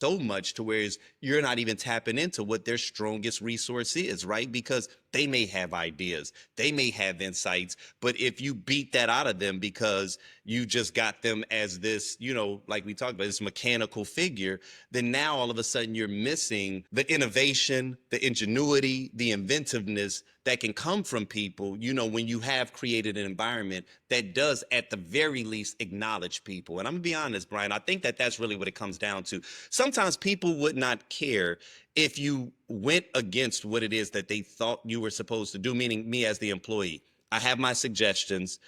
so much to where you're not even tapping into what their strongest resource is, right? Because they may have ideas, they may have insights, but if you beat that out of them because you just got them as this, like we talked about, this mechanical figure, then now all of a sudden you're missing the innovation, the ingenuity, the inventiveness that can come from people, when you have created an environment that does, at the very least, acknowledge people. And I'm gonna be honest, Brian, I think that that's really what it comes down to. Sometimes people would not care if you went against what it is that they thought you were supposed to do, meaning me as the employee. I have my suggestions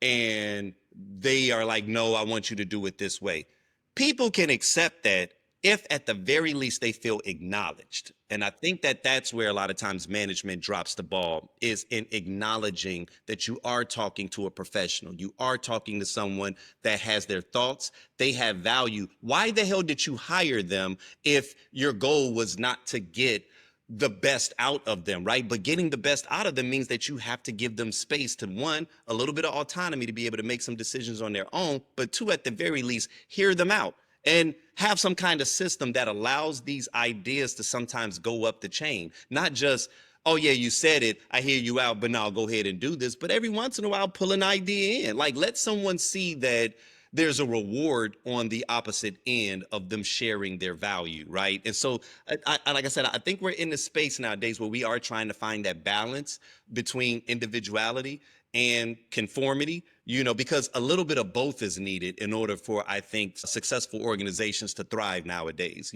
and they are like, no, I want you to do it this way. People can accept that if at the very least they feel acknowledged. And I think that that's where a lot of times management drops the ball, is in acknowledging that you are talking to a professional. You are talking to someone that has their thoughts, they have value. Why the hell did you hire them if your goal was not to get the best out of them, right? But getting the best out of them means that you have to give them space to, one, a little bit of autonomy to be able to make some decisions on their own, but two, at the very least, hear them out and have some kind of system that allows these ideas to sometimes go up the chain. Not just, oh yeah, you said it, I hear you out, but now go ahead and do this. But every once in a while, pull an idea in. Like, let someone see that there's a reward on the opposite end of them sharing their value, right? And so, like I said, I think we're in the space nowadays where we are trying to find that balance between individuality and conformity, because a little bit of both is needed in order for, I think, successful organizations to thrive nowadays.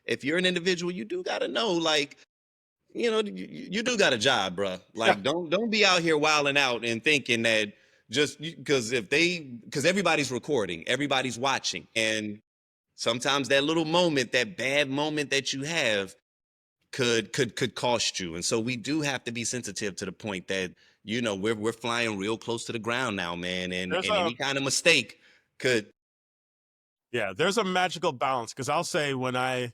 If you're an individual, you do got to know, like, you do got a job, bruh. Yeah. Like, don't be out here wilding out and thinking that just because everybody's recording, everybody's watching, and sometimes that little moment, that bad moment that you have, could cost you. And so we do have to be sensitive to the point that we're flying real close to the ground now, man, and There's a any kind of mistake could. yeah, there's a magical balance because I'll say when I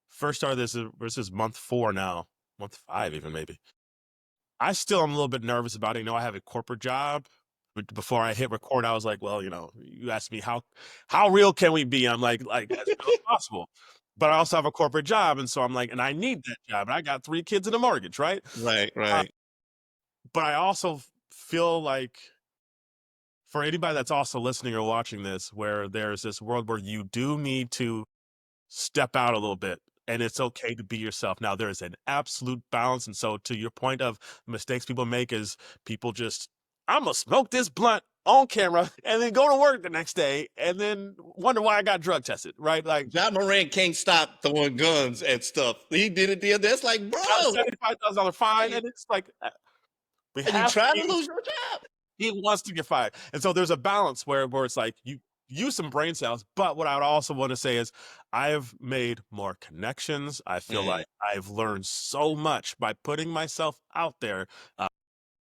first started this is month 4 now, month 5 even maybe. I still am a little bit nervous about it. I have a corporate job. But before I hit record, I was like, well, you asked me how real can we be? I'm like as real as possible. But I also have a corporate job, and so I'm like, and I need that job, and I got 3 kids and a mortgage, right? Right, Uh, right. but I also feel like for anybody that's also listening or watching this, where there's this world where you do need to step out a little bit and it's okay to be yourself. Now, there is an absolute balance. And so, to your point of mistakes people make, is people just, I'm going to smoke this blunt on camera and then go to work the next day and then wonder why I got drug tested, right? Like, John Morant can't stop throwing guns at stuff. He did it the other. That's like, got a bro, $75,000 fine. And it's like, we are you have to trying to be lose your job? he wants to get fired. And so there's a balance where it's like you use some brain cells. But what I would also want to say is I've made more connections. I feel Mm. like I've learned so much by putting myself out there,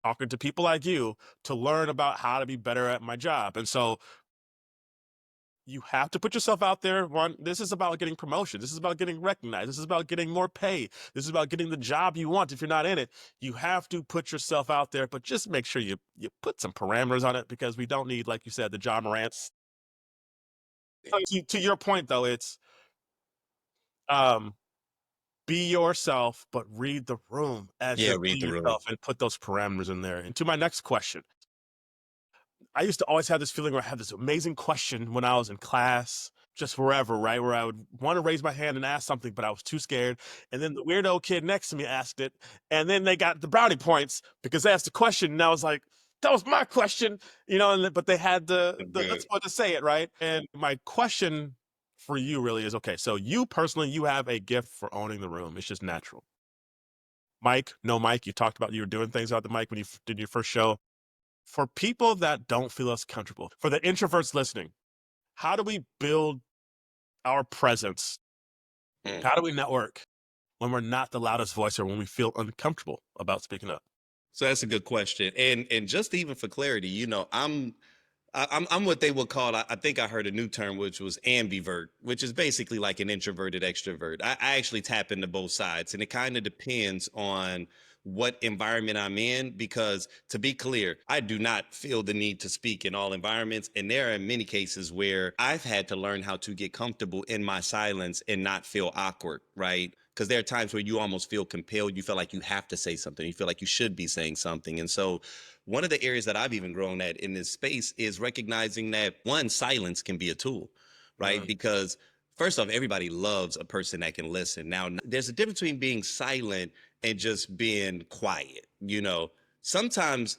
talking to people like you to learn about how to be better at my job. And so you have to put yourself out there. One, this is about getting promotion. This is about getting recognized. This is about getting more pay. This is about getting the job you want. If you're not in it, you have to put yourself out there, but just make sure you put some parameters on it because we don't need, like you said, the John Morant's. To your point, though, it's um, be yourself, but read the room as Yeah, you're read being the room. yourself and put those parameters in there. And to my next question, I used to always have this feeling where I had this amazing question when I was in class, just wherever, right? Where I would want to raise my hand and ask something, but I was too scared. And then the weirdo kid next to me asked it. And then they got the brownie points because they asked the question. And I was like, that was my question, but they had the Good. chutzpah to say it, right? And my question for you really is okay. So, you personally, you have a gift for owning the room. It's just natural. Mike, no Mike, you talked about you were doing things out the mic when you did your first show. For people that don't feel as comfortable, for the introverts listening, how do we build our presence? Mm. How do we network when we're not the loudest voice or when we feel uncomfortable about speaking up? So that's a good question. And just even for clarity, I'm what they would call, I think I heard a new term, which was ambivert, which is basically like an introverted extrovert. I actually tap into both sides, and it kind of depends on what environment I'm in, because to be clear, I do not feel the need to speak in all environments. And there are many cases where I've had to learn how to get comfortable in my silence and not feel awkward, right? Because there are times where you almost feel compelled. You feel like you have to say something. You feel like you should be saying something. And so, one of the areas that I've even grown at in this space is recognizing that one, silence can be a tool, right? Mm. Because first off, everybody loves a person that can listen. Now, there's a difference between being silent and just being quiet. Sometimes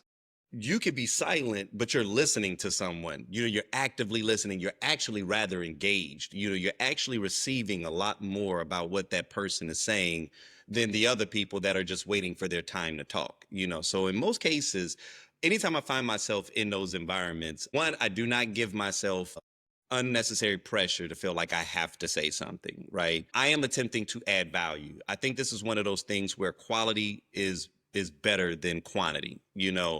you could be silent, but you're listening to someone. You're actively listening. You're actually rather engaged. You're actually receiving a lot more about what that person is saying than the other people that are just waiting for their time to talk. So in most cases, anytime I find myself in those environments, one, I do not give myself unnecessary pressure to feel like I have to say something, right? I am attempting to add value. I think this is one of those things where quality is better than quantity,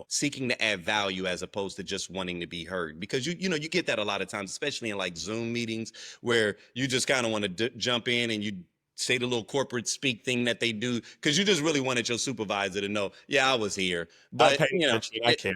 seeking to add value as opposed to just wanting to be heard. Because you get that a lot of times, especially in like Zoom meetings where you just kind of want to jump in and you say the little corporate speak thing that they do because you just really wanted your supervisor to know, yeah, I was here. I'm But paying attention. I care.